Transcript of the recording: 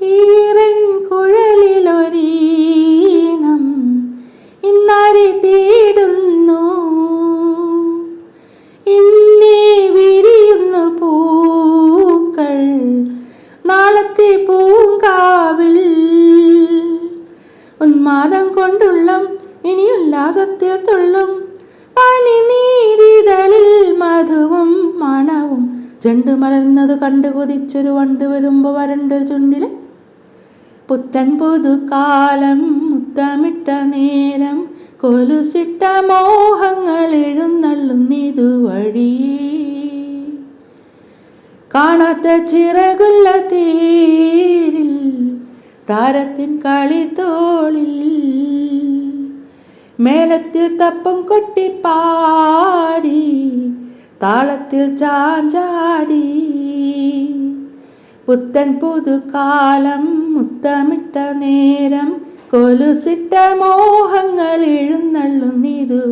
ഈറൻ കുഴലിലൊരീണം ഇന്നാരെ തേടുന്നു. ഇന്നേ വിരിയുന്നു പൂക്കൾ നാളത്തെ പൂങ്കാവിൽ. ഉന്മാദം കൊണ്ടുള്ളം ഇനി ഉല്ലാസത്തിൽ തുള്ളും. പനിനീരിതളിൽ മധുവും മണവും ചെണ്ടു മലർന്നത് കണ്ടു കൊതിച്ചൊരു വണ്ട് വരുമ്പോ വരണ്ടൊരു ചുണ്ടില്. പുത്തൻ പുതുകാലം മുത്തമിട്ട നേരം കൊലുസിട്ട മോഹങ്ങൾ എഴുന്നള്ളുന്നിതുവഴിയേ. കാണാത്ത ചിറകുള്ള തേരിൽ താരത്തിൻ കളിത്തോളിൽ മേളത്തിൽ തപ്പം കൊട്ടി പാടി താളത്തിൽ ചാഞ്ചാടി. പുത്തൻ പുതുകാലം മുത്തമിട്ട നേരം കൊലുസിട്ട മോഹങ്ങൾ എഴുന്നള്ളുന്നിതു